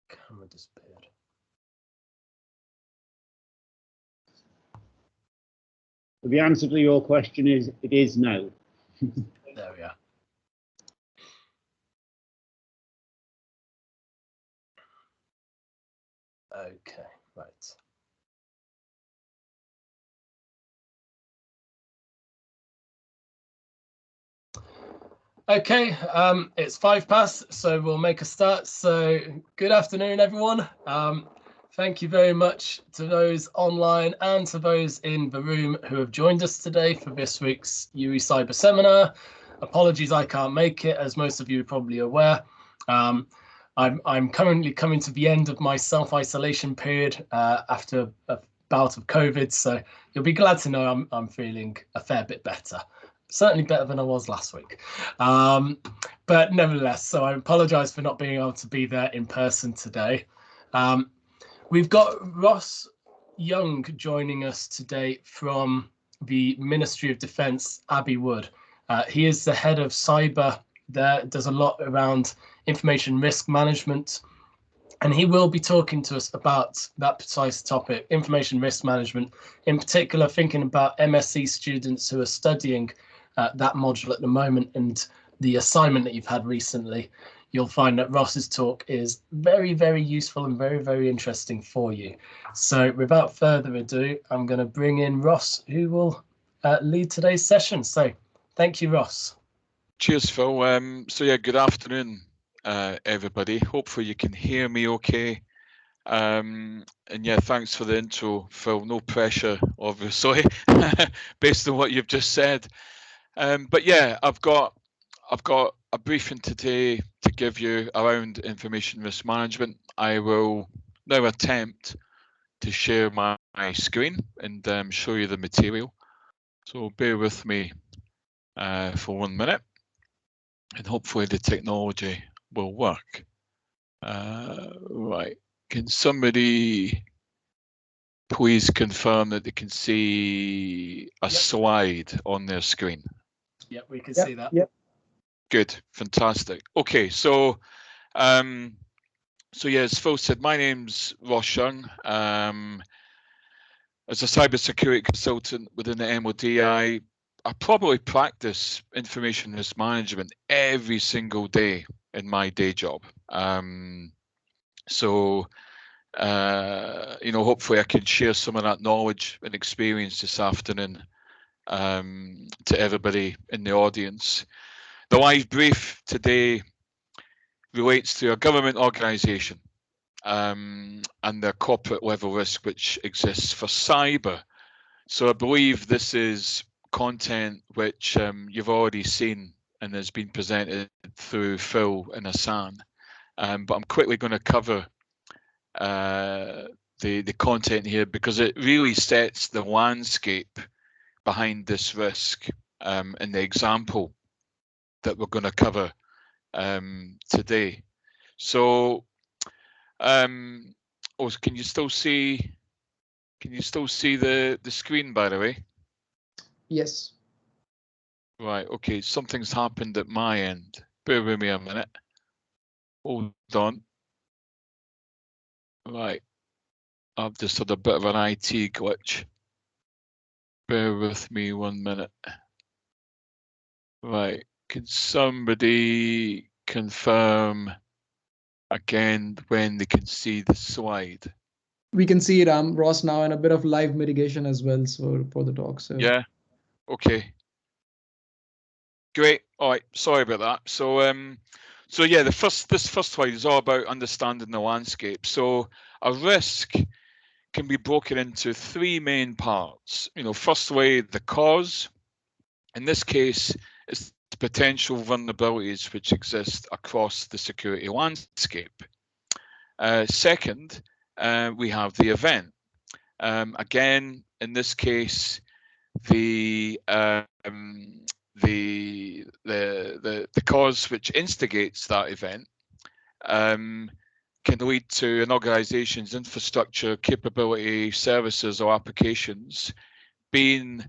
Camera disappeared. The answer to your question is, it is no. There we are. Okay, right. Okay, it's 5 past, so we'll make a start. So good afternoon, everyone. Thank you very much to those online and to those in the room who have joined us today for this week's UWEcyber seminar. Apologies, I can't make it, as most of you are probably aware. I'm currently coming to the end of my self-isolation period after a bout of COVID, so you'll be glad to know I'm feeling a fair bit better. Certainly better than I was last week. But nevertheless, so I apologise for not being able to be there in person today. We've got Ross Young joining us today from the Ministry of Defence, Abbey Wood. He is the head of cyber there, does a lot around information risk management, and he will be talking to us about that precise topic, information risk management, in particular thinking about MSc students who are studying that module at the moment and the assignment that you've had recently. You'll find that Ross's talk is very, very useful and very, very interesting for you. So without further ado, I'm going to bring in Ross, who will lead today's session. So thank you, Ross. Cheers, Phil. So yeah, good afternoon, everybody. Hopefully you can hear me okay. And yeah, thanks for the intro, Phil. No pressure, obviously, based on what you've just said. But yeah, I've got a briefing today to give you around information risk management. I will now attempt to share my screen and show you the material. So bear with me for 1 minute, and hopefully the technology will work. Right, can somebody please confirm that they can see a slide on their screen? Yep, we can see that. Yep. Good, fantastic. Okay, so yeah, as Phil said, my name's Ross Young. As a cybersecurity consultant within the MOD, I probably practice information risk management every single day in my day job. So you know, hopefully I can share some of that knowledge and experience this afternoon to everybody in the audience. The live brief today relates to a government organisation and their corporate level risk which exists for cyber. So I believe this is content which you've already seen and has been presented through Phil and Hassan. But I'm quickly going to cover the content here because it really sets the landscape behind this risk and the example that we're going to cover today. So, oh, can you still see? Can you still see the screen, by the way? Yes. Right. Okay. Something's happened at my end. Bear with me a minute. Hold on. Right. I've just had a bit of an IT glitch. Bear with me 1 minute. Right. Can somebody confirm again when they can see the slide? We can see it, Ross, now, and a bit of live mitigation as well, so for the talk. So yeah. Okay. Great. All right. Sorry about that. So yeah, this first slide is all about understanding the landscape. So a risk can be broken into 3 main parts. You know, firstly, the cause. In this case, it's the potential vulnerabilities which exist across the security landscape. Second, we have the event. Again, in this case, the cause which instigates that event can lead to an organization's infrastructure, capability, services, or applications being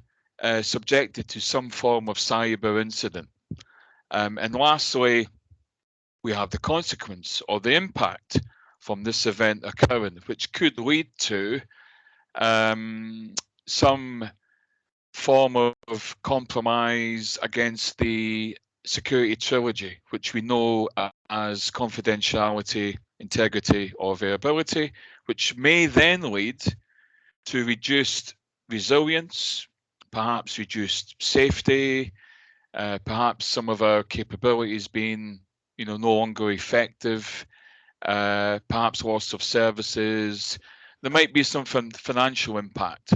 subjected to some form of cyber incident. And lastly, we have the consequence or the impact from this event occurring, which could lead to some form of compromise against the security trilogy, which we know as confidentiality, integrity, or availability, which may then lead to reduced resilience, perhaps reduced safety, perhaps some of our capabilities being, no longer effective, perhaps loss of services. There might be some financial impact.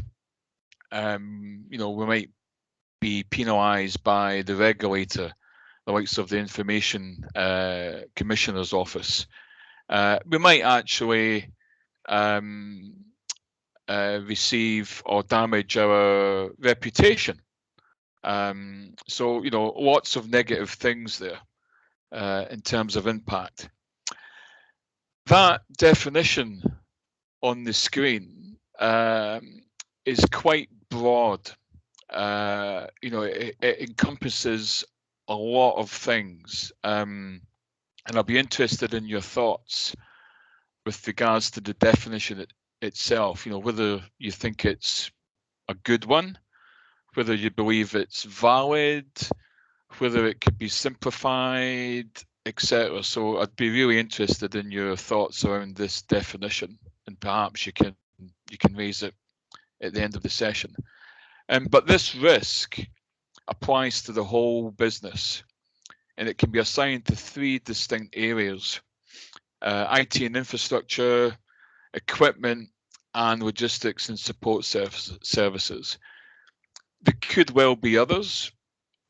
We might be penalised by the regulator, the likes of the Information Commissioner's Office. We might actually receive or damage our reputation. So, lots of negative things there in terms of impact. That definition on the screen is quite broad. It encompasses a lot of things, and I'll be interested in your thoughts with regards to the definition itself. Whether you think it's a good one, whether you believe it's valid, whether it could be simplified, etc. So I'd be really interested in your thoughts around this definition, and perhaps you can raise it at the end of the session. But this risk applies to the whole business, and it can be assigned to 3 distinct areas: IT and infrastructure, equipment, and logistics and support services. There could well be others.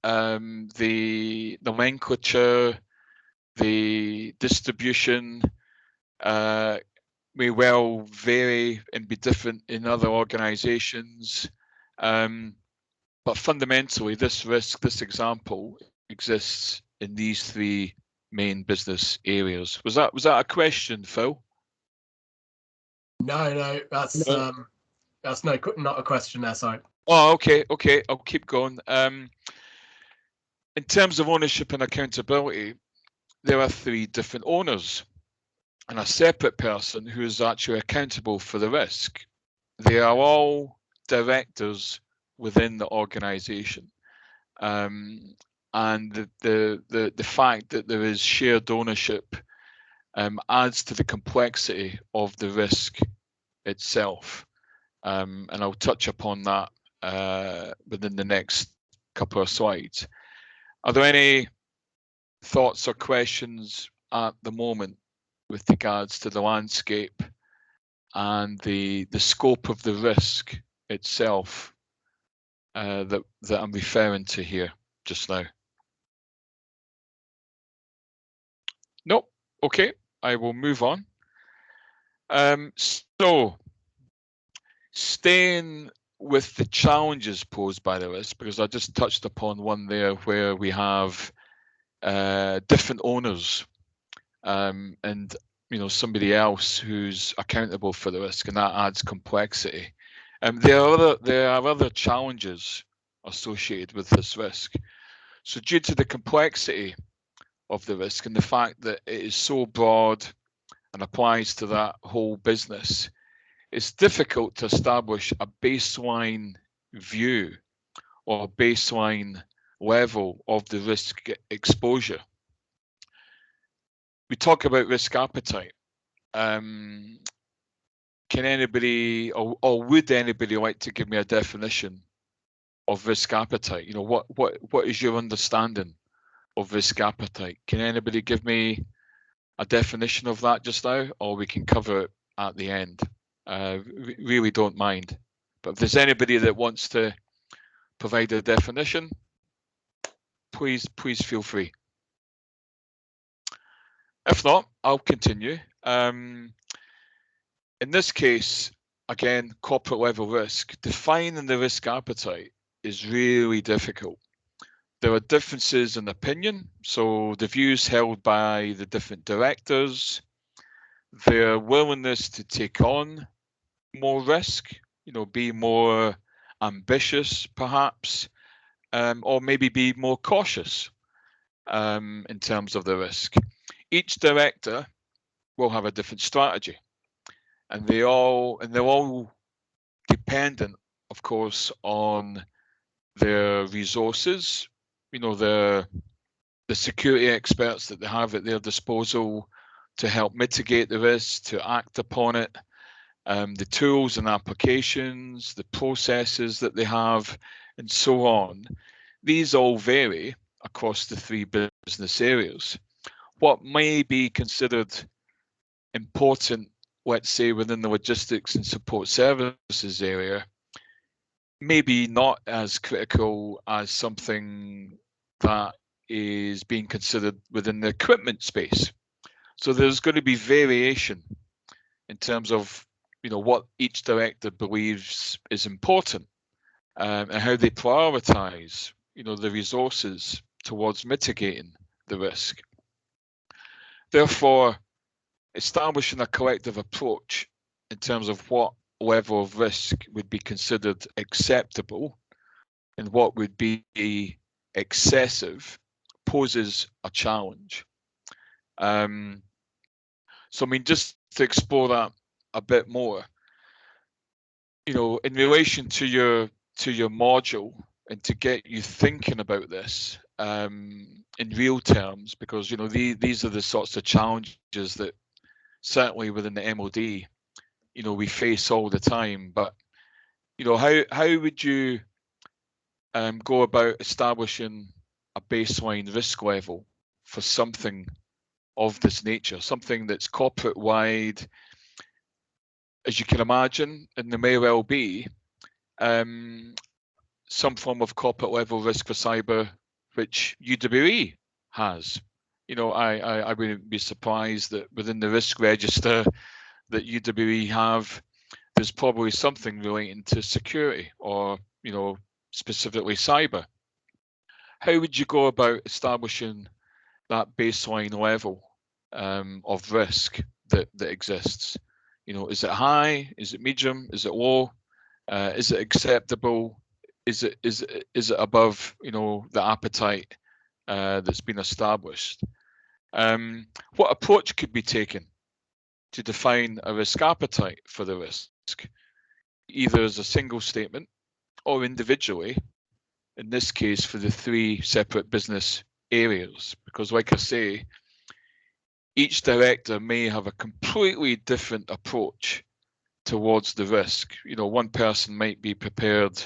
The nomenclature, the distribution may well vary and be different in other organizations. But fundamentally, this risk, this example, exists in these 3 main business areas. Was that a question, Phil? No, that's not a question there. Sorry. Oh, okay. I'll keep going. In terms of ownership and accountability, there are 3 different owners and a separate person who is actually accountable for the risk. They are all directors within the organization. And the fact that there is shared ownership adds to the complexity of the risk itself. And I'll touch upon that within the next couple of slides. Are there any thoughts or questions at the moment with regards to the landscape and the scope of the risk itself that I'm referring to here just now? Nope. Okay, I will move on. So, staying with the challenges posed by the risk, because I just touched upon one there where we have different owners and somebody else who's accountable for the risk, and that adds complexity. There are other challenges associated with this risk. So due to the complexity of the risk and the fact that it is so broad and applies to that whole business, it's difficult to establish a baseline view or baseline level of the risk exposure. We talk about risk appetite. Can anybody or would anybody like to give me a definition of risk appetite? What is your understanding of risk appetite? Can anybody give me a definition of that just now, or we can cover it at the end? Really don't mind. But if there's anybody that wants to provide a definition, please feel free. If not, I'll continue. In this case, again, corporate level risk, defining the risk appetite is really difficult. There are differences in opinion, so the views held by the different directors, their willingness to take on more risk, be more ambitious perhaps, or maybe be more cautious in terms of the risk. Each director will have a different strategy, and they're all dependent, of course, on their resources, the security experts that they have at their disposal to help mitigate the risk, to act upon it, the tools and applications, the processes that they have, and so on. These all vary across the three business areas. What may be considered important, let's say, within the logistics and support services area, maybe not as critical as something that is being considered within the equipment space. So there's going to be variation in terms of what each director believes is important, and how they prioritize the resources towards mitigating the risk. Therefore, establishing a collective approach in terms of what level of risk would be considered acceptable and what would be excessive poses a challenge. So, just to explore that a bit more, in relation to your module, and to get you thinking about this in real terms, because these are the sorts of challenges that certainly within the MOD we face all the time. But how would you go about establishing a baseline risk level for something of this nature, something that's corporate wide? As you can imagine, and there may well be some form of corporate level risk for cyber, which UWE has. I wouldn't be surprised that within the risk register that UWE have, there's probably something relating to security or, specifically cyber. How would you go about establishing that baseline level of risk that exists? Is it high? Is it medium? Is it low? Is it acceptable? Is it above the appetite that's been established? What approach could be taken to define a risk appetite for the risk, either as a single statement or individually, in this case for the three separate business areas? Because like I say, each director may have a completely different approach towards the risk. One person might be prepared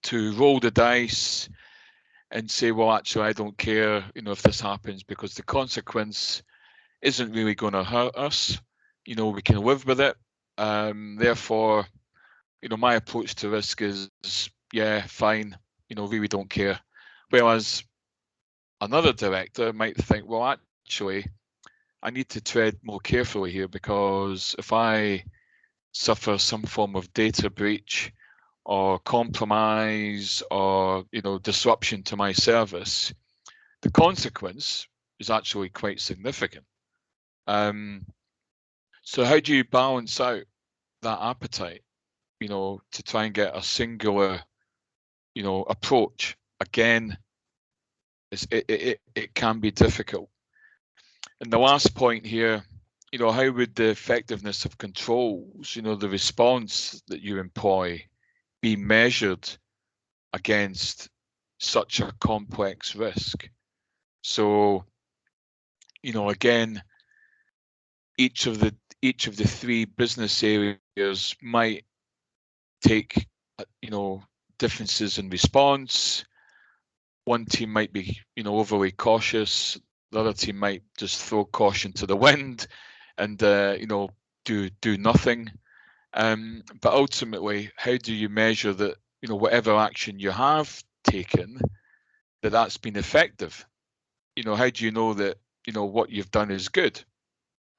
to roll the dice and say, well, actually, I don't care, if this happens, because the consequence isn't really going to hurt us. We can live with it. Therefore, my approach to risk is, yeah, fine, really don't care. Whereas another director might think, well, actually, I need to tread more carefully here, because if I suffer some form of data breach or compromise or disruption to my service, the consequence is actually quite significant. So how do you balance out that appetite, to try and get a singular, approach? Again, it can be difficult. And the last point here, how would the effectiveness of controls, the response that you employ, be measured against such a complex risk? So, again, each of the three business areas might take, differences in response. One team might be, overly cautious. The other team might just throw caution to the wind and, do nothing. But ultimately, how do you measure that, whatever action you have taken, that's been effective? How do you know that, what you've done is good?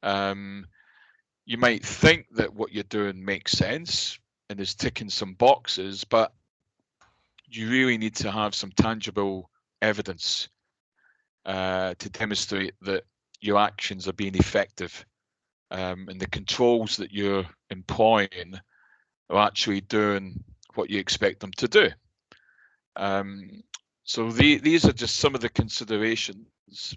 You might think that what you're doing makes sense and is ticking some boxes, but you really need to have some tangible evidence to demonstrate that your actions are being effective, and the controls that you're employing are actually doing what you expect them to do. So these are just some of the considerations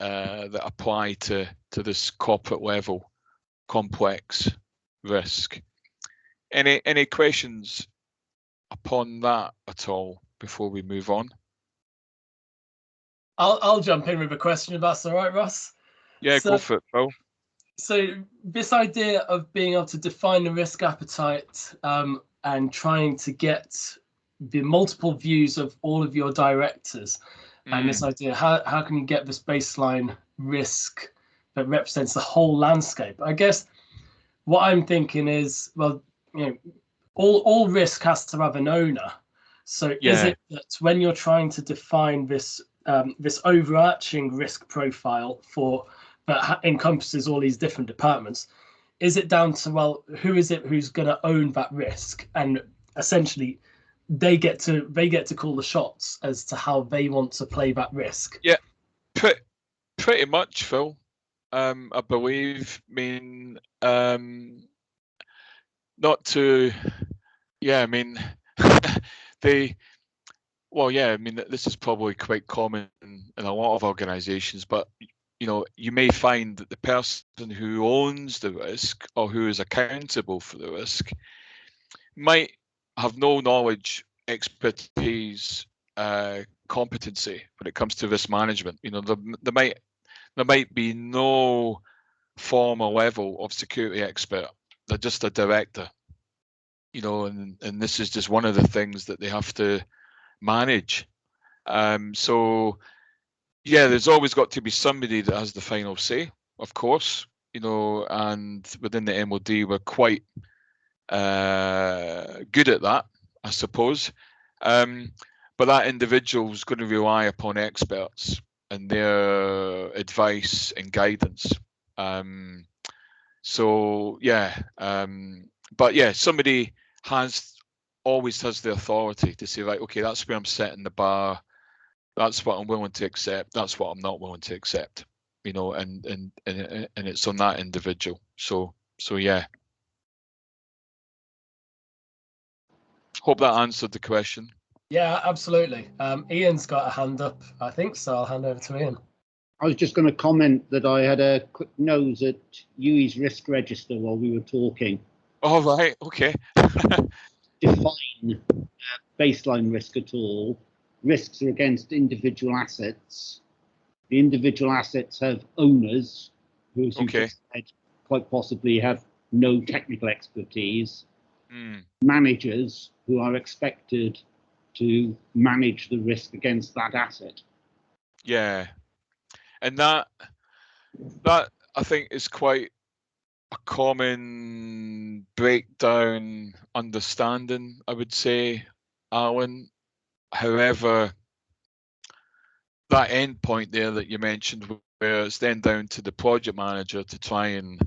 that apply to this corporate level complex risk. Any questions upon that at all before we move on? I'll jump in with a question if that's all right, Russ. Yeah, So, go for it, Phil. So this idea of being able to define the risk appetite and trying to get the multiple views of all of your directors, and this idea, how can you get this baseline risk that represents the whole landscape? I guess what I'm thinking is, well, you know, all risk has to have an owner. So is it that when you're trying to define this this overarching risk profile for that encompasses all these different departments, is it down to, well, who is it who's going to own that risk, and essentially they get to call the shots as to how they want to play that risk? Yeah, pretty much, Phil. I believe. I mean, not to, yeah. I mean, well, yeah. I mean, this is probably quite common in a lot of organisations, but you know, you may find that the person who owns the risk or who is accountable for the risk might have no knowledge, expertise, competency when it comes to risk management. You know, there might be no formal level of security expert. They're just a director. You know, and this is just one of the things that they have to manage. So yeah, there's always got to be somebody that has the final say, of course, you know, and within the MOD, we're quite good at that, I suppose. But that individual is going to rely upon experts and their advice and guidance. So yeah, but yeah, somebody always has the authority to say, right, okay, that's where I'm setting the bar. That's what I'm willing to accept. That's what I'm not willing to accept. You know, and it's on that individual. So yeah. Hope that answered the question. Yeah, absolutely. Ian's got a hand up, I think, so I'll hand over to Ian. I was just going to comment that I had a quick nose at UWE's risk register while we were talking. Oh, right. Okay. Define baseline risk at all. Risks are against individual assets. The individual assets have owners who, as you just said, quite possibly have no technical expertise. Managers who are expected to manage the risk against that asset. Yeah, and that I think is quite a common breakdown understanding, I would say, Alan. However, that end point there that you mentioned, where it's then down to the project manager to try and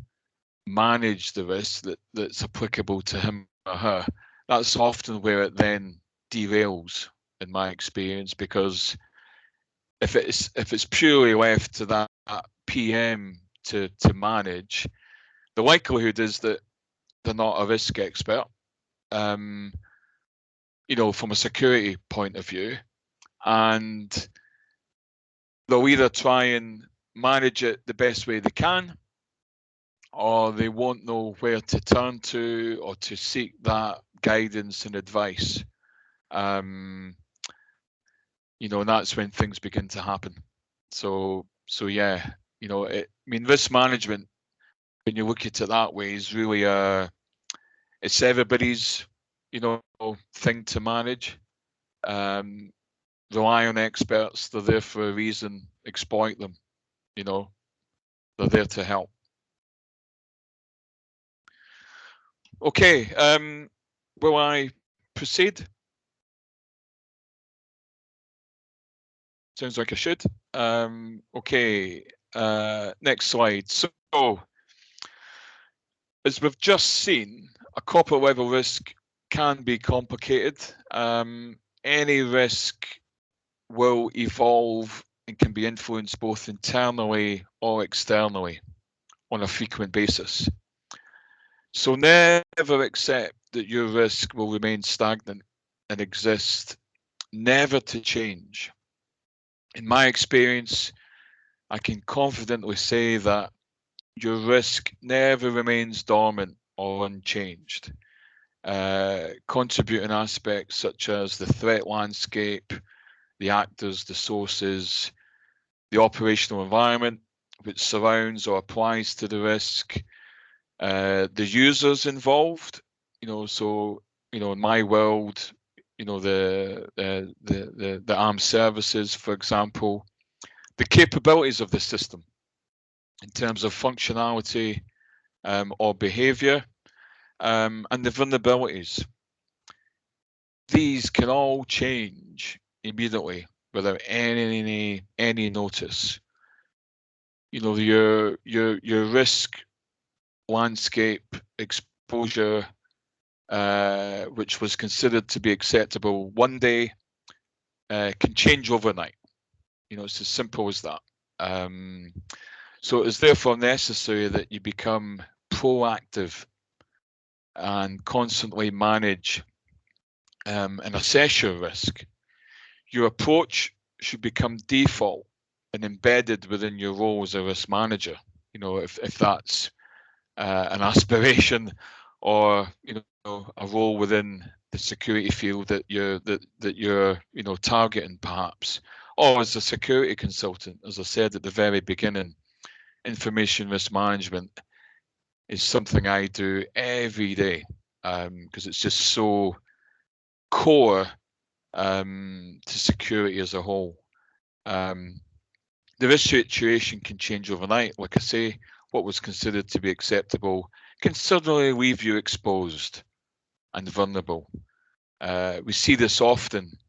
manage the risk that's applicable to him or her, that's often where it then derails, in my experience, because if it's purely left to that PM to manage, the likelihood is that they're not a risk expert, you know, from a security point of view, and they'll either try and manage it the best way they can, or they won't know where to turn to or to seek that guidance and advice. You know, and that's when things begin to happen. So yeah, you know, I mean, risk management, when you look at it that way, is really it's everybody's, you know, thing to manage. Rely on experts. They're there for a reason. Exploit them. You know, they're there to help. Okay, will I proceed? Sounds like I should. Okay, next slide. So, as we've just seen, a corporate level risk can be complicated. Any risk will evolve and can be influenced both internally or externally on a frequent basis. So never accept that your risk will remain stagnant and exist, never to change. In my experience, I can confidently say that your risk never remains dormant or unchanged. Contributing aspects such as the threat landscape, the actors, the sources, the operational environment which surrounds or applies to the risk, the users involved, so, in my world, the armed services, for example, the capabilities of the system in terms of functionality or behavior, and the vulnerabilities. These can all change immediately without any notice. Your risk landscape exposure, which was considered to be acceptable one day, can change overnight. It's as simple as that. So it is therefore necessary that you become proactive and constantly manage and assess your risk. Your approach should become default and embedded within your role as a risk manager. If that's an aspiration, or a role within the security field that you're targeting, perhaps, or as a security consultant. As I said at the very beginning, information risk management is something I do every day, because it's just so core to security as a whole. The risk situation can change overnight. Like I say, what was considered to be acceptable can suddenly leave you exposed and vulnerable. We see this often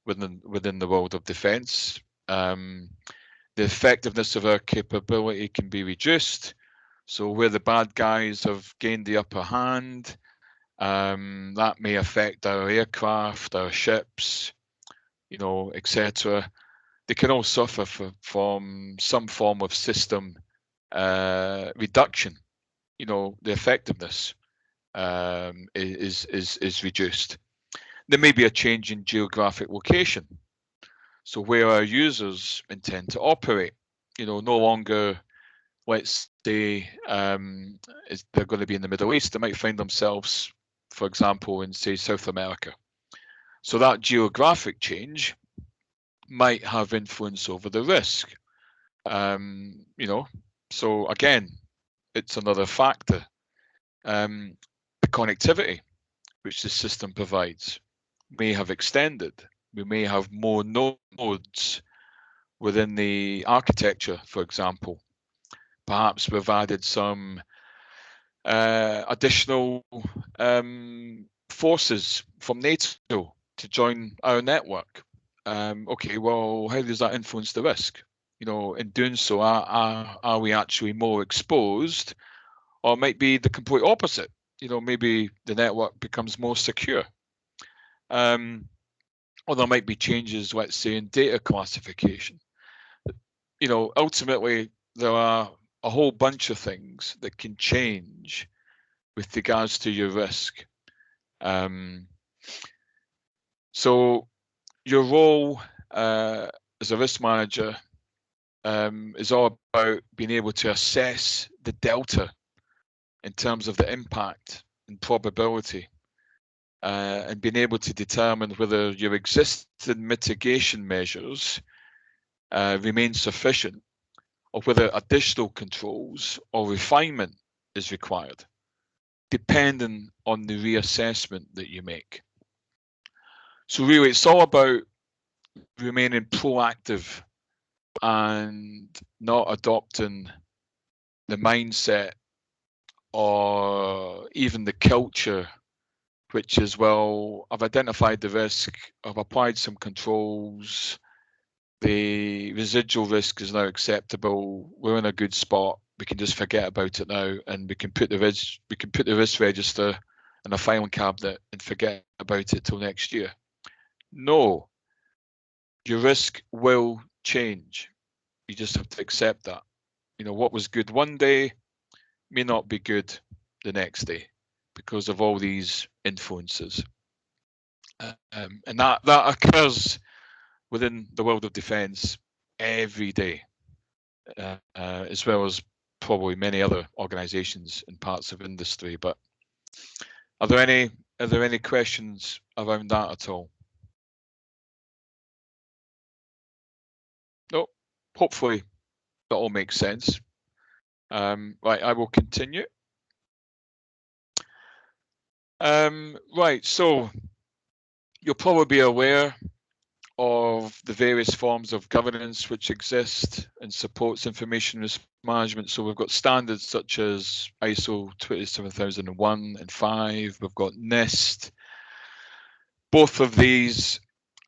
within the world of defence. The effectiveness of our capability can be reduced. So where the bad guys have gained the upper hand, that may affect our aircraft, our ships, etc. They can all suffer from some form of system reduction. The effectiveness is reduced. There may be a change in geographic location. So where our users intend to operate, no longer, let's say, they're going to be in the Middle East. They might find themselves, for example, in, say, South America. So that geographic change might have influence over the risk. So again, it's another factor. The connectivity which the system provides may have extended. We may have more nodes within the architecture, for example. Perhaps we've added some additional forces from NATO to join our network. Okay, well, how does that influence the risk? In doing so, are we actually more exposed, or it might be the complete opposite? Maybe the network becomes more secure. Or there might be changes, let's say, in data classification. Ultimately, there are a whole bunch of things that can change with regards to your risk. So your role as a risk manager is all about being able to assess the delta in terms of the impact and probability, and being able to determine whether your existing mitigation measures remain sufficient, or whether additional controls or refinement is required, depending on the reassessment that you make. So really, it's all about remaining proactive and not adopting the mindset or even the culture, which is, well, I've identified the risk, I've applied some controls, the residual risk is now acceptable, we're in a good spot, we can just forget about it now, and we can put the risk register in a filing cabinet and forget about it till next year. No, your risk will change. You just have to accept that. What was good one day may not be good the next day because of all these influences. And that occurs within the world of defence every day. as well as probably many other organisations and parts of industry. But are there any questions around that at all? No, hopefully that all makes sense. Right, I will continue. Right, so you'll probably be aware of the various forms of governance which exist and supports information risk management. So we've got standards such as ISO 27001 and 5. We've got NIST. Both of these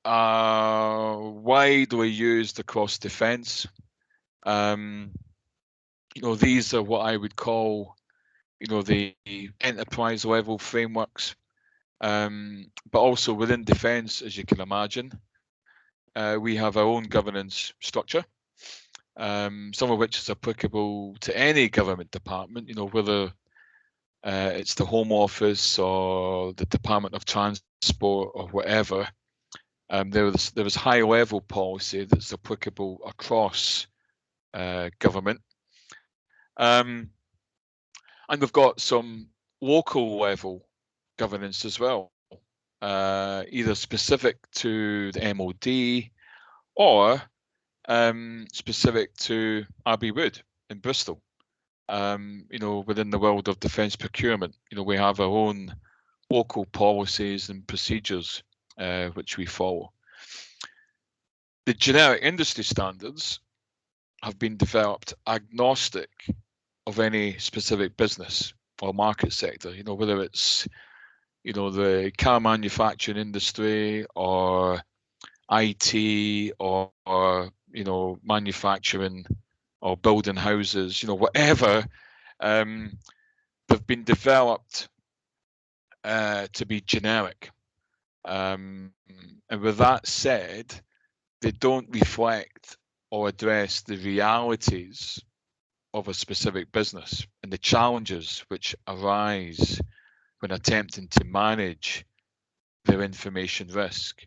are widely used across defence. These are what I would call, the enterprise level frameworks. But also within defence, as you can imagine, we have our own governance structure, some of which is applicable to any government department, whether it's the Home Office or the Department of Transport or whatever. There is high level policy that's applicable across government. And we've got some local level governance as well, either specific to the MOD or specific to Abbey Wood in Bristol. Within the world of defence procurement, we have our own local policies and procedures which we follow. The generic industry standards have been developed agnostic of any specific business or market sector, whether it's, the car manufacturing industry or IT or manufacturing or building houses, whatever, they've been developed to be generic. And with that said, they don't reflect or address the realities of a specific business and the challenges which arise when attempting to manage their information risk.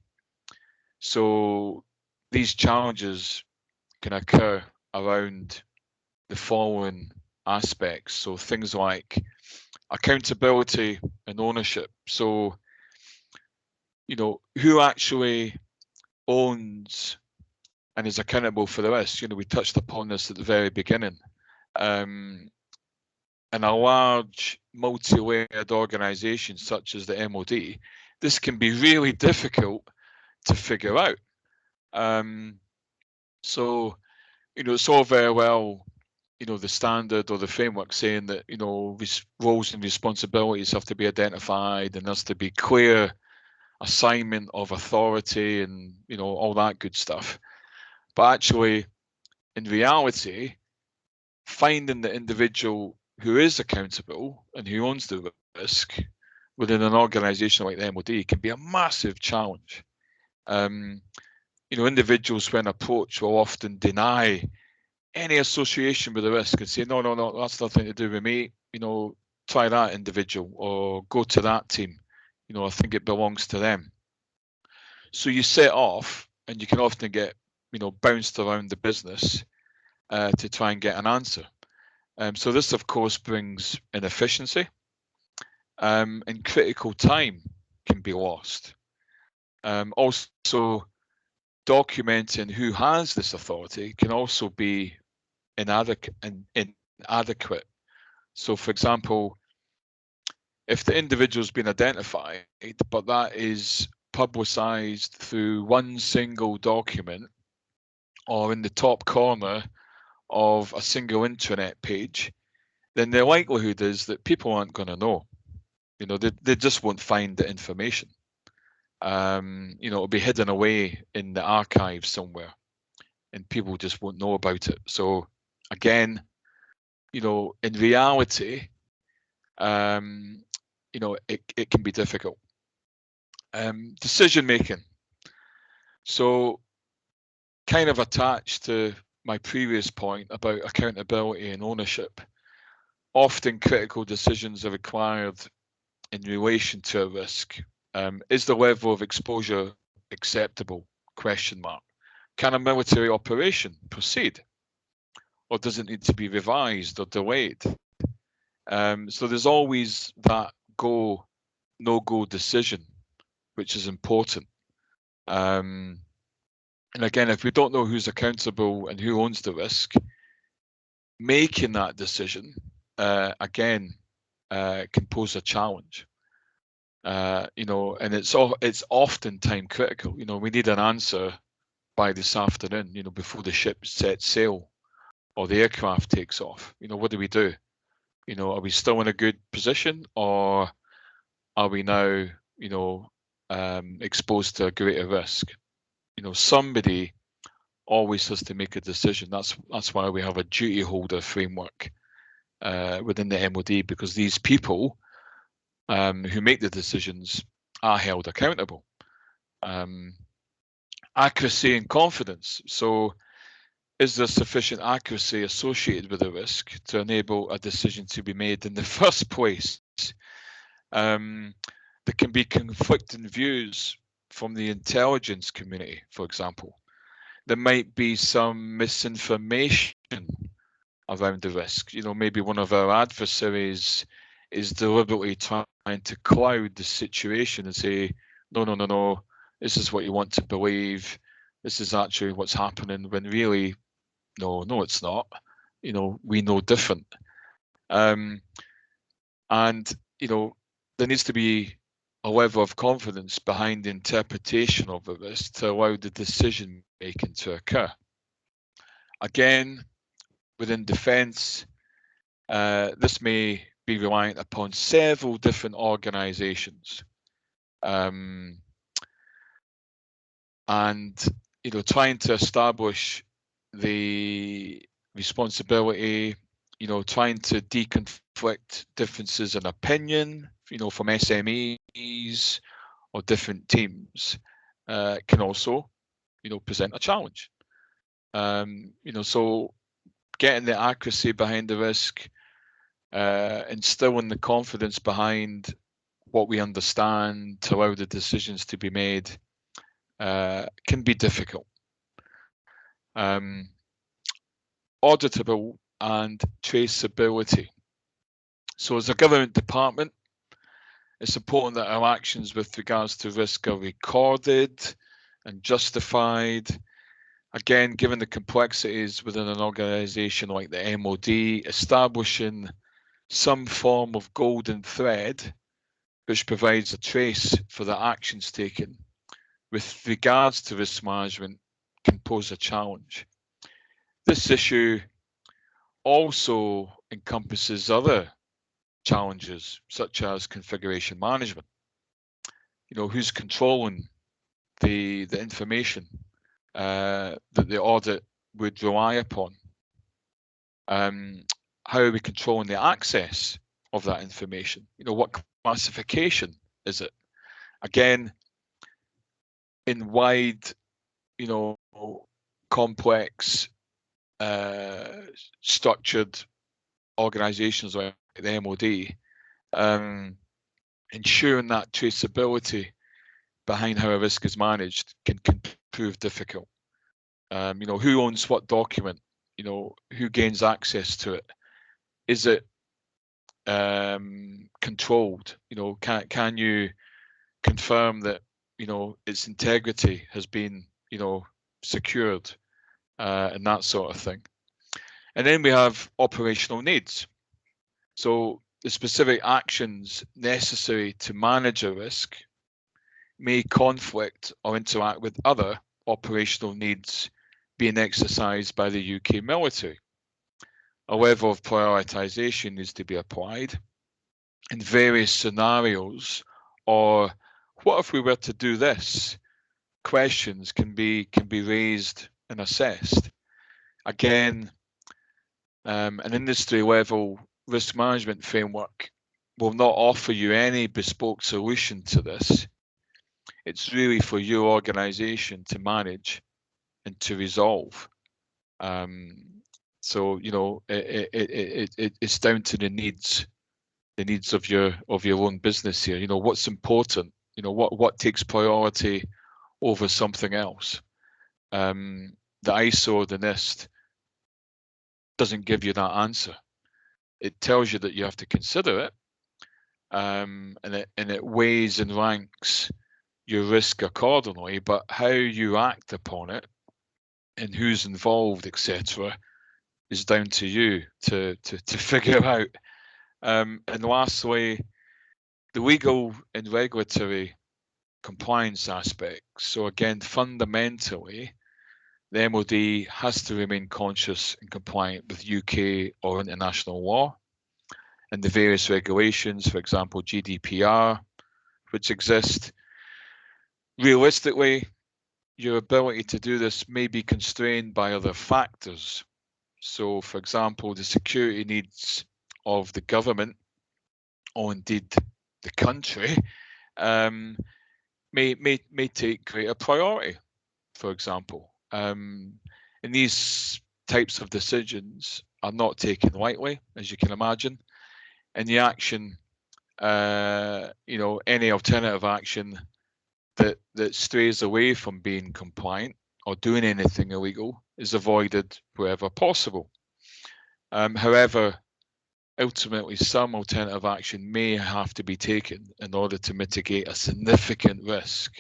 So these challenges can occur around the following aspects. So things like accountability and ownership. So, who actually owns and is accountable for the risk? We touched upon this at the very beginning. In a large multi-layered organisation such as the MOD, this can be really difficult to figure out. So, it's all very well, the standard or the framework saying that, roles and responsibilities have to be identified and there's to be clear assignment of authority and, all that good stuff. But actually, in reality, finding the individual who is accountable and who owns the risk within an organisation like the MOD can be a massive challenge. Individuals when approached will often deny any association with the risk and say, no, that's nothing to do with me. Try that individual or go to that team. I think it belongs to them. So you set off and you can often get, bounced around the business to try and get an answer. So this, of course, brings inefficiency and critical time can be lost. Also, documenting who has this authority can also be inadequate. So, for example, if the individual's been identified, but that is publicised through one single document or in the top corner of a single intranet page, then the likelihood is that people aren't going to know. They just won't find the information. It'll be hidden away in the archive somewhere and people just won't know about it. So again, in reality, it can be difficult. Decision making. So kind of attached to my previous point about accountability and ownership, often critical decisions are required in relation to a risk. Is the level of exposure acceptable? Question mark. Can a military operation proceed? or does it need to be revised or delayed? So there's always that go, no-go decision, which is important. And again, if we don't know who's accountable and who owns the risk, making that decision, again, can pose a challenge. You know, and it's often time critical. You know, we need an answer by this afternoon, you know, before the ship sets sail or the aircraft takes off. You know, what do? You know, are we still in a good position, or are we now, you know, exposed to a greater risk? You know, somebody always has to make a decision. That's why we have a duty holder framework within the MOD, because these people who make the decisions are held accountable. Accuracy and confidence. So is there sufficient accuracy associated with the risk to enable a decision to be made in the first place? There can be conflicting views from the intelligence community, for example. There might be some misinformation around the risk. You know, maybe one of our adversaries is deliberately trying to cloud the situation and say, no, this is what you want to believe. This is actually what's happening, when really, no, it's not. You know, we know different. And, you know, there needs to be a level of confidence behind the interpretation of the risk to allow the decision making to occur. Again, within defence, this may be reliant upon several different organisations, and you know, trying to establish the responsibility, you know, trying to deconflict differences in opinion, you know, from SMEs or different teams, can also, you know, present a challenge. You know, so getting the accuracy behind the risk, instilling the confidence behind what we understand to allow the decisions to be made, can be difficult. Auditable and traceability. So as a government department, it's important that our actions with regards to risk are recorded and justified. Again, given the complexities within an organisation like the MOD, establishing some form of golden thread which provides a trace for the actions taken with regards to risk management can pose a challenge. This issue also encompasses other challenges, such as configuration management. You know, who's controlling the information that the audit would rely upon? How are we controlling the access of that information? You know, what classification is it? Again, in wide, you know, complex, structured organizations like the MOD, ensuring that traceability behind how a risk is managed can prove difficult. You know, who owns what document? You know, who gains access to it? Is it controlled? You know, can you confirm that, you know, its integrity has been, you know, secured, and that sort of thing. And then we have operational needs. So the specific actions necessary to manage a risk may conflict or interact with other operational needs being exercised by the UK military. A level of prioritisation needs to be applied in various scenarios, or what if we were to do this? Questions can be raised and assessed. Again, an industry level risk management framework will not offer you any bespoke solution to this. It's really for your organisation to manage and to resolve. So, you know, it's down to the needs of your own business here. You know, what's important. You know, what takes priority over something else. The ISO, the NIST, doesn't give you that answer. It tells you that you have to consider it, and it weighs and ranks your risk accordingly. But how you act upon it and who's involved, etc., is down to you to figure out. And lastly, the legal and regulatory compliance aspects. So again, fundamentally, the MOD has to remain conscious and compliant with UK or international law and the various regulations, for example, GDPR, which exist. Realistically, your ability to do this may be constrained by other factors. So, for example, the security needs of the government, or indeed the country, may take greater priority, for example. And these types of decisions are not taken lightly, as you can imagine. And the action, any alternative action that strays away from being compliant or doing anything illegal is avoided wherever possible. However, ultimately, some alternative action may have to be taken in order to mitigate a significant risk,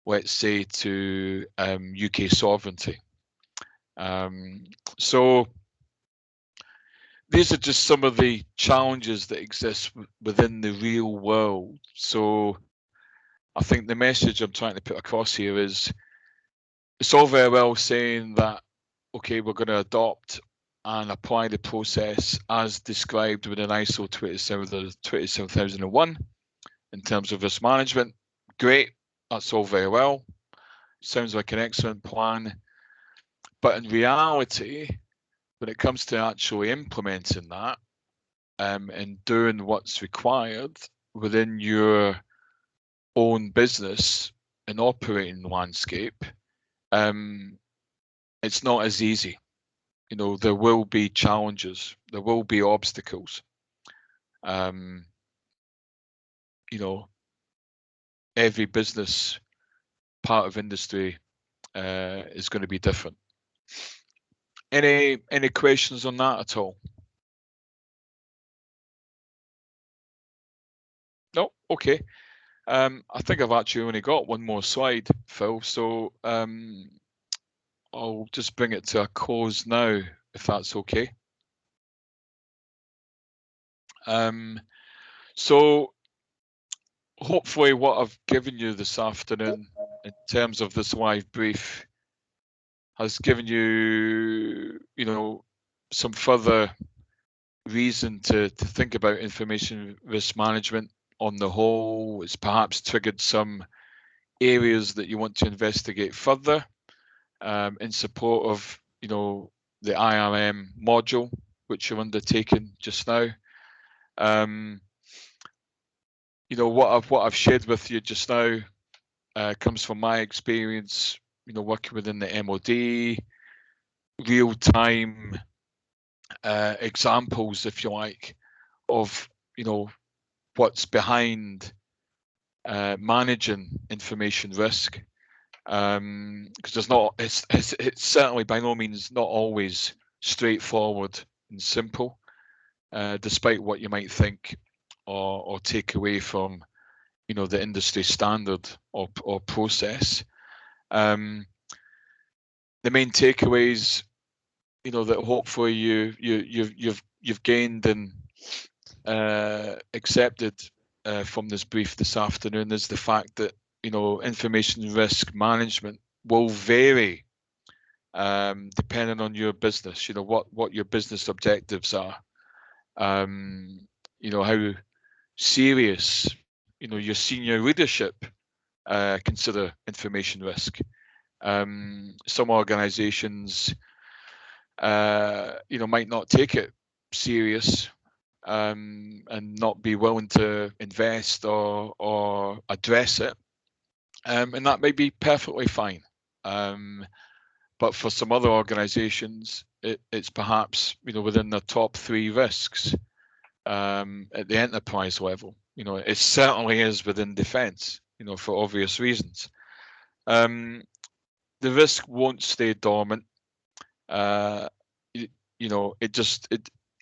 let's say, to UK sovereignty. So these are just some of the challenges that exist within the real world. So I think the message I'm trying to put across here is, it's all very well saying that, okay, we're going to adopt and apply the process as described within ISO 27001 in terms of risk management. Great, that's all very well. Sounds like an excellent plan. But in reality, when it comes to actually implementing that and doing what's required within your own business and operating landscape, it's not as easy. There will be challenges, there will be obstacles. Every business part of industry is going to be different. Any questions on that at all? No? Okay. I think I've actually only got one more slide, Phil, so I'll just bring it to a close now, if that's okay. So hopefully what I've given you this afternoon in terms of this live brief has given you, some further reason to think about information risk management on the whole. It's perhaps triggered some areas that you want to investigate further in support of, the IRM module, which you're undertaking just now. What I've shared with you just now comes from my experience, working within the MOD, real-time examples, if you like, of what's behind managing information risk, because it's certainly by no means not always straightforward and simple, despite what you might think or take away from the industry standard or process. The main takeaways that hopefully you've gained and accepted from this brief this afternoon is the fact that information risk management will vary depending on your business. What your business objectives are. How serious your senior leadership consider information risk. Some organizations might not take it serious and not be willing to invest or address it, and that may be perfectly fine. But for some other organizations, it's perhaps within the top 3 risks at the enterprise level. It certainly is within defense, for obvious reasons. The risk won't stay dormant. you know, a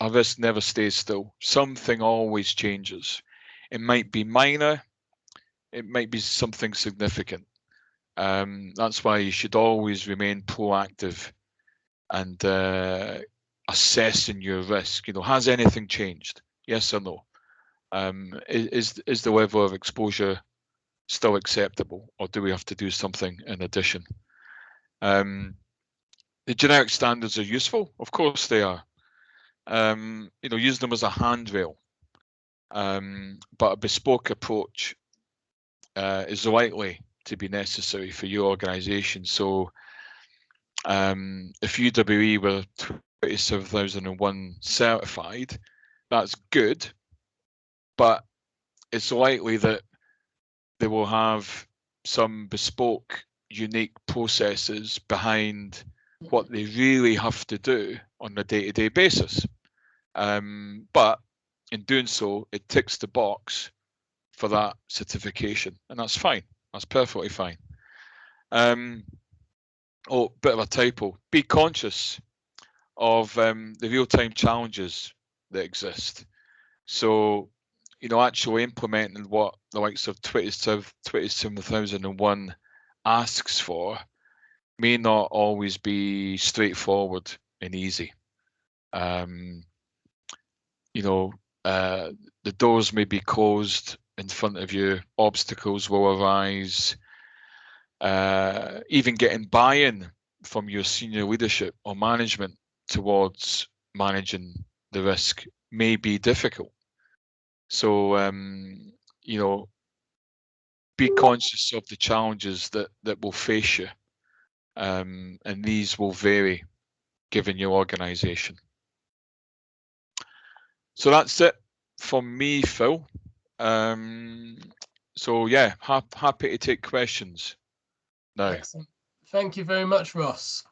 risk never stays still. Something always changes. It might be minor, it might be something significant. That's why you should always remain proactive and assessing your risk. You know, has anything changed? Yes or no? Is the level of exposure still acceptable, or do we have to do something in addition? The generic standards are useful, of course they are. You know, use them as a handrail, but a bespoke approach is likely to be necessary for your organisation. So, if UWE were 27001 certified, that's good, but it's likely that they will have some bespoke, unique processes behind what they really have to do on a day-to-day basis. But in doing so, it ticks the box for that certification, and that's fine. That's perfectly fine. Oh, bit of a typo. Be conscious of the real-time challenges that exist. So, you know, actually implementing what the likes of 27001 asks for may not always be straightforward and easy. You know, the doors may be closed in front of you, obstacles will arise, even getting buy-in from your senior leadership or management towards managing the risk may be difficult. So, you know, be conscious of the challenges that will face you, and these will vary given your organisation. So that's it from me, Phil. So yeah, happy to take questions now. Excellent. Thank you very much, Ross.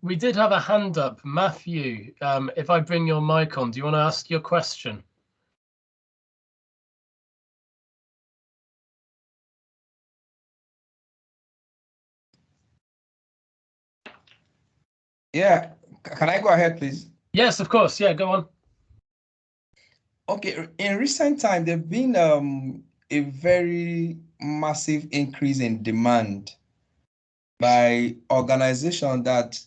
We did have a hand up. Matthew, if I bring your mic on, do you want to ask your question? Yeah, can I go ahead, please? Yes, of course. Yeah, go on. Okay, in recent time, there's been a very massive increase in demand by organizations that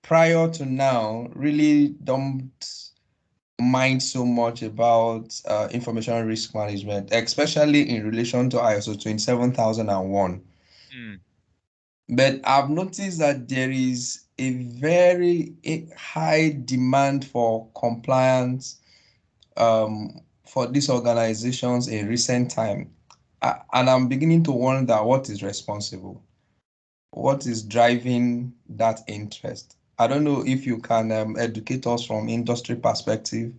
prior to now really don't mind so much about information risk management, especially in relation to ISO 27001. But I've noticed that there is a very high demand for compliance for these organizations in recent time. And I'm beginning to wonder what is responsible. What is driving that interest? I don't know if you can educate us from industry perspective,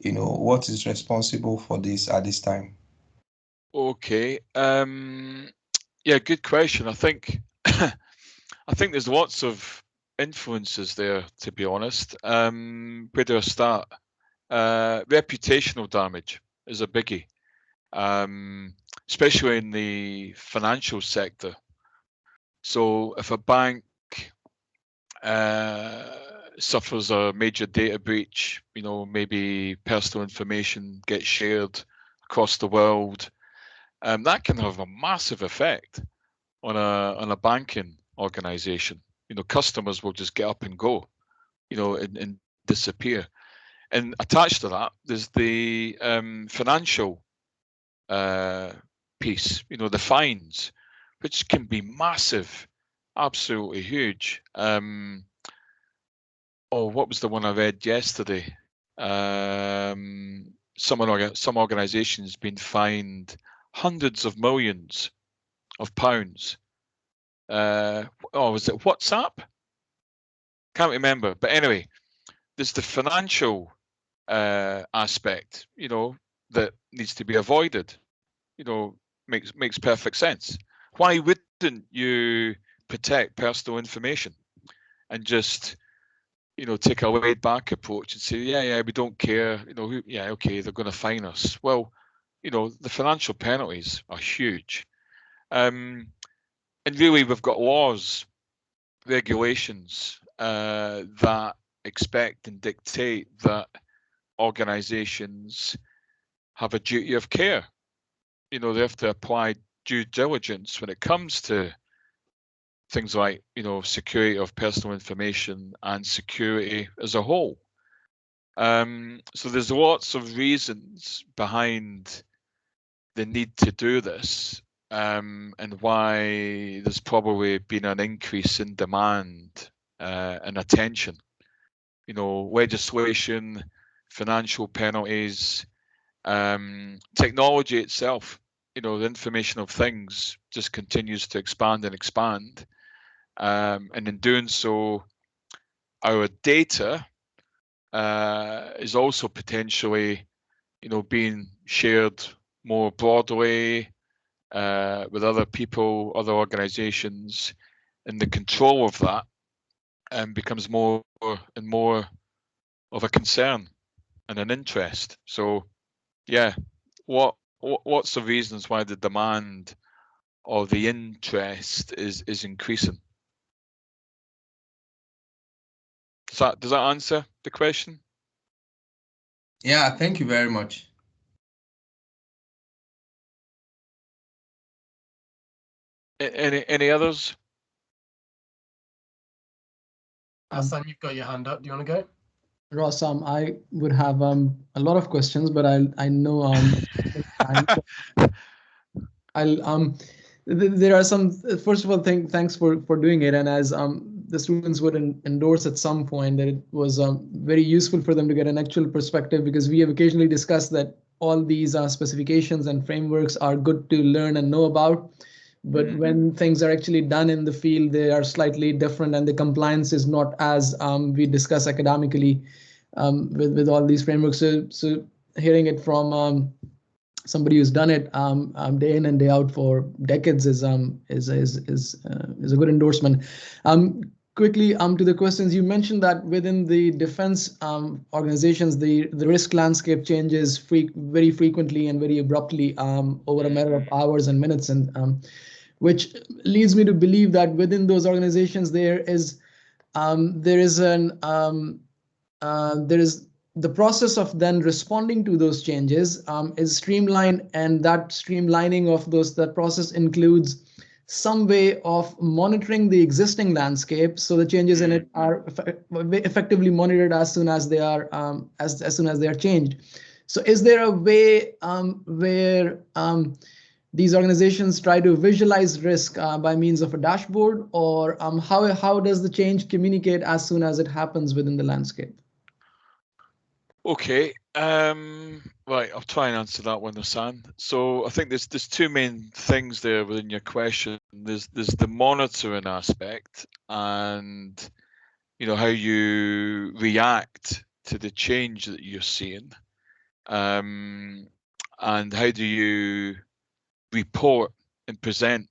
you know, what is responsible for this at this time? Okay. Yeah, good question. I think I think there's lots of influences there, to be honest. Where do I start? Reputational damage is a biggie, especially in the financial sector. So if a bank suffers a major data breach, you know, maybe personal information gets shared across the world, that can have a massive effect on a banking organization. You know, customers will just get up and go, you know, and disappear. And attached to that, there's the financial piece, you know, the fines, which can be massive, absolutely huge. Oh, what was the one I read yesterday? Some organisations been fined hundreds of millions of pounds. Was it WhatsApp? Can't remember. But anyway, there's the financial aspect, you know, that needs to be avoided. You know, makes perfect sense. Why wouldn't you protect personal information and just, you know, take a laid back approach and say, yeah, we don't care, you know, yeah, okay, they're going to fine us. Well, you know, the financial penalties are huge. And really, we've got laws, regulations that expect and dictate that organizations have a duty of care. You know, they have to apply due diligence when it comes to things like, you know, security of personal information and security as a whole. So there's lots of reasons behind the need to do this, and why there's probably been an increase in demand and attention. You know, legislation, financial penalties, technology itself, you know, the information of things just continues to expand and expand. And in doing so, our data is also potentially, you know, being shared more broadly with other people, other organizations, and the control of that becomes more and more of a concern and an interest. So, yeah, what's the reasons why the demand or the interest is increasing? Does that answer the question? Yeah, thank you very much. Any others? Hassan, you've got your hand up. Do you want to go? Ross, I would have a lot of questions, but I know there are some. First of all, thanks for doing it, and as the students would endorse at some point that it was very useful for them to get an actual perspective, because we have occasionally discussed that all these specifications and frameworks are good to learn and know about, but when things are actually done in the field, they are slightly different, and the compliance is not as we discuss academically with all these frameworks. So hearing it from somebody who's done it day in and day out for decades is a good endorsement. Quickly to the questions, you mentioned that within the defense organizations, the risk landscape changes very frequently and very abruptly over a matter of hours and minutes, and which leads me to believe that within those organizations there is the process of then responding to those changes is streamlined, and that streamlining of that process includes some way of monitoring the existing landscape, so the changes in it are effectively monitored as soon as they are as soon as they are changed. So is there a way where these organizations try to visualize risk by means of a dashboard, or how does the change communicate as soon as it happens within the landscape? Okay, right, I'll try and answer that one, Hassan. So I think there's two main things there within your question. There's the monitoring aspect, and you know how you react to the change that you're seeing, and how do you report and present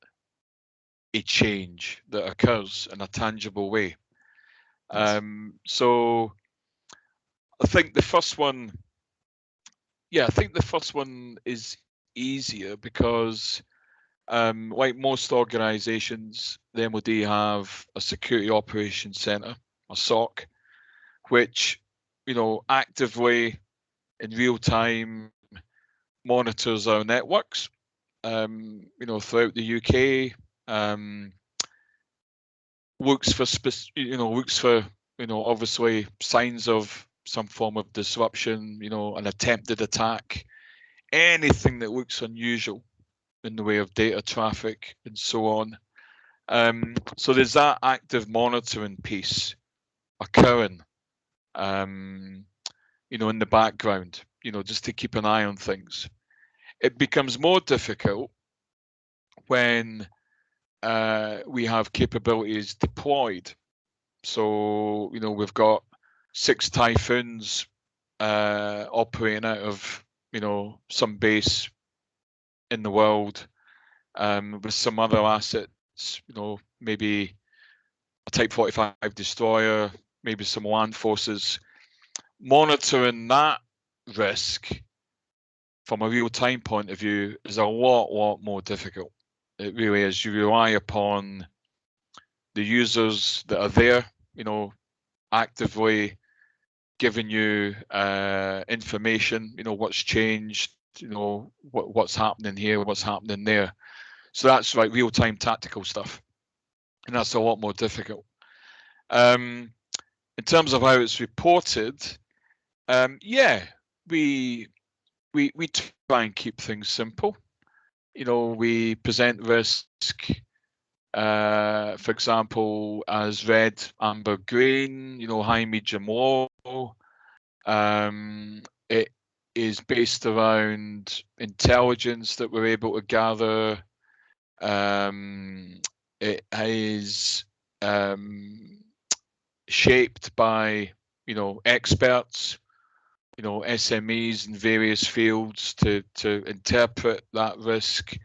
a change that occurs in a tangible way. So I think the first one is easier because like most organizations, the MOD have a security operations center, a SOC, which, you know, actively in real time monitors our networks, you know, throughout the UK, looks for obviously signs of some form of disruption, you know, an attempted attack, anything that looks unusual in the way of data traffic and so on. So there's that active monitoring piece occurring, you know, in the background, you know, just to keep an eye on things. It becomes more difficult when we have capabilities deployed. So, you know, we've got 6 Typhoons operating out of, you know, some base in the world, with some other assets, you know, maybe a Type 45 destroyer, maybe some land forces. Monitoring that risk from a real-time point of view is a lot more difficult. It really is. You rely upon the users that are there, you know, actively giving you information, what's changed, what's happening here, what's happening there. So that's like real-time tactical stuff, and that's a lot more difficult. In terms of how it's reported, yeah, we try and keep things simple. We present risk, for example, as red, amber, green, high, medium, low. It is based around intelligence that we're able to gather. It is shaped by, experts, SMEs in various fields to interpret that risk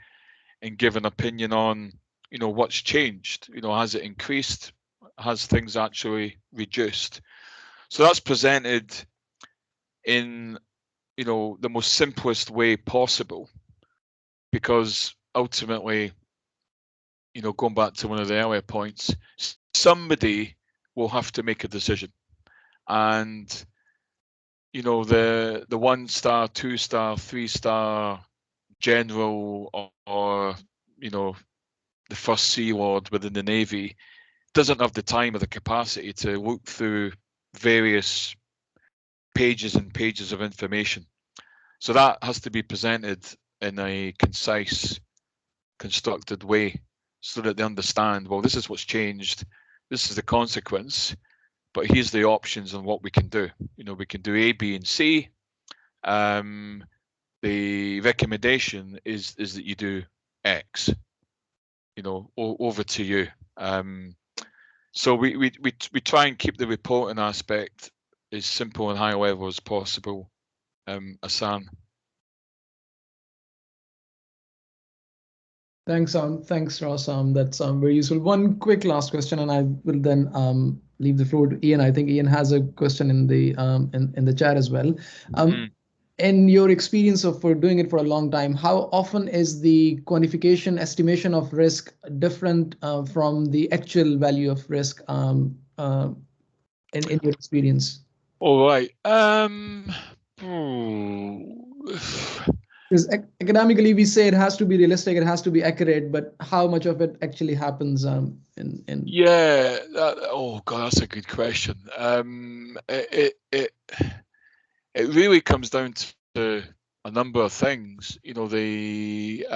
and give an opinion on, what's changed. Has it increased? Has things actually reduced? So that's presented in, the most simplest way possible, because ultimately, going back to one of the earlier points, somebody will have to make a decision. And, the 1-star, 2-star, 3-star general or the first Sea Lord within the Navy doesn't have the time or the capacity to look through various pages and pages of information. So that has to be presented in a concise, constructed way so that they understand, well, this is what's changed, this is the consequence, but here's the options on what we can do. We can do A, B, and C. The recommendation is that you do X. Over to you. So we try and keep the reporting aspect as simple and high level as possible. Asan. Thanks, Ross. That's very useful. One quick last question, and I will then leave the floor to Ian. I think Ian has a question in the chat as well. In your experience for doing it for a long time, how often is the quantification estimation of risk different from the actual value of risk in your experience? All right. Because academically, we say it has to be realistic, it has to be accurate, but how much of it actually happens Yeah. Oh God, that's a good question. It really comes down to a number of things. The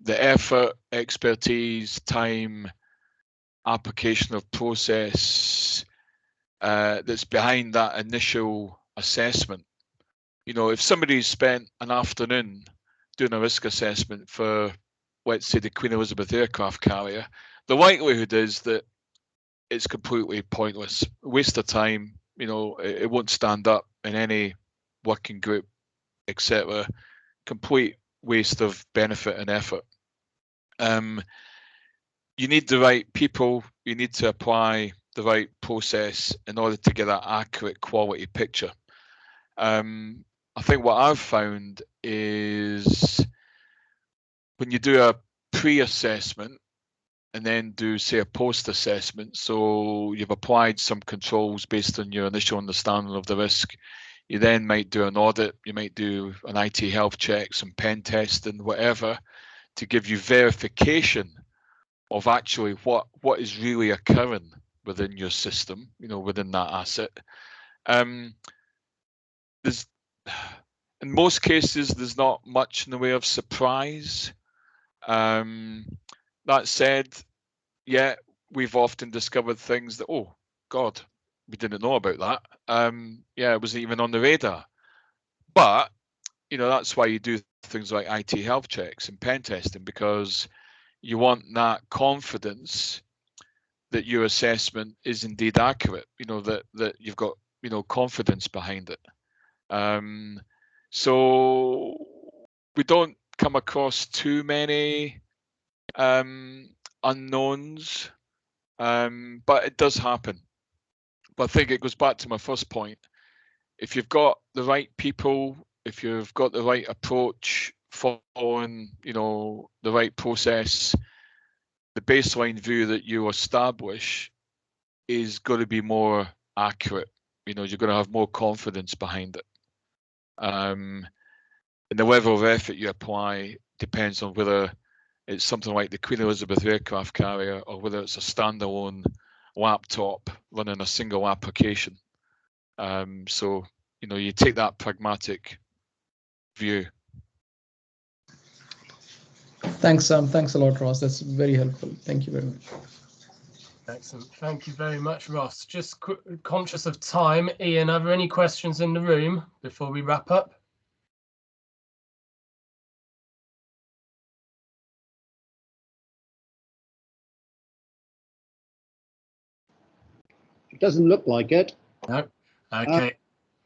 effort, expertise, time, application of process that's behind that initial assessment. If somebody's spent an afternoon doing a risk assessment for, let's say, the Queen Elizabeth aircraft carrier, the likelihood is that it's completely pointless, a waste of time. It won't stand up in any working group, etc. Complete waste of benefit and effort. You need the right people. You need to apply the right process in order to get that accurate quality picture. I think what I've found is when you do a pre-assessment and then do, say, a post-assessment, so you've applied some controls based on your initial understanding of the risk, you then might do an audit, you might do an IT health check, some pen testing, whatever, to give you verification of actually what is really occurring within your system, within that asset. There's, in most cases, there's not much in the way of surprise. That said, yeah, we've often discovered things that, oh God, we didn't know about that. Yeah, it wasn't even on the radar. But that's why you do things like IT health checks and pen testing, because you want that confidence that your assessment is indeed accurate. That you've got confidence behind it. So we don't come across too many unknowns, but it does happen. But I think it goes back to my first point. If you've got the right people, if you've got the right approach, following the right process, the baseline view that you establish is going to be more accurate. you're going to have more confidence behind it. And the level of effort you apply depends on whether it's something like the Queen Elizabeth aircraft carrier or whether it's a standalone laptop running a single application. So, you take that pragmatic view. Thanks, thanks a lot, Ross. That's very helpful. Thank you very much. Excellent. Thank you very much, Ross. Just conscious of time, Ian, are there any questions in the room before we wrap up? It doesn't look like it. No. Okay.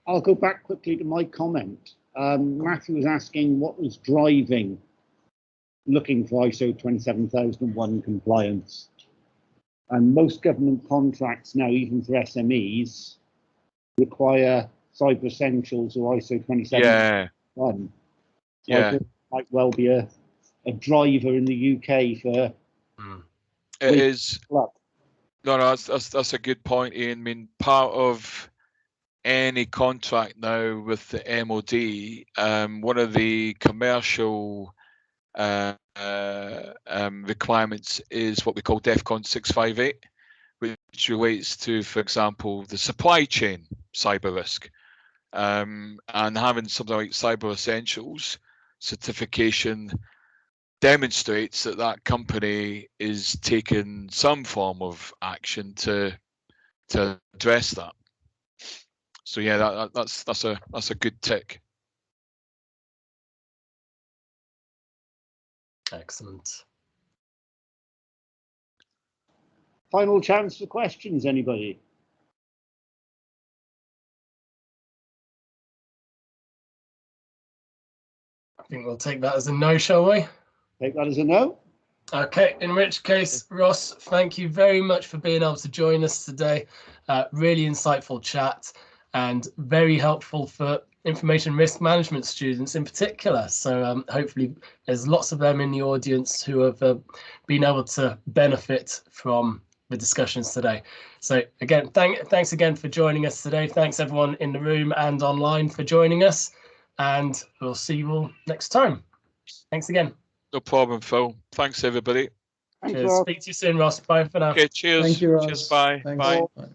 I'll go back quickly to my comment. Matthew was asking what was driving looking for ISO 27001 compliance. And most government contracts now, even for SMEs, require Cyber Essentials or ISO 27001. So I think it might well be a driver in the UK for. It is. No, that's a good point, Ian. I mean, part of any contract now with the MOD, one of the commercial requirements is what we call DEFCON 658, which relates to, for example, the supply chain cyber risk. And having something like Cyber Essentials certification demonstrates that that company is taking some form of action to address that. So yeah, that's a good tick. Excellent. Final chance for questions, anybody? I think we'll take that as a no, shall we? Take that as a no. Okay, in which case, Ross, thank you very much for being able to join us today. Really insightful chat and very helpful for information risk management students in particular. So hopefully there's lots of them in the audience who have been able to benefit from the discussions today. So again, thanks again for joining us today. Thanks everyone in the room and online for joining us, and we'll see you all next time. Thanks again. No problem, Phil. Thanks, everybody. Thanks, Cheers. Ross. Speak to you soon, Ross. Bye for now. Okay, cheers. Thank you, Ross. Cheers. Bye. Thanks. Bye. Bye.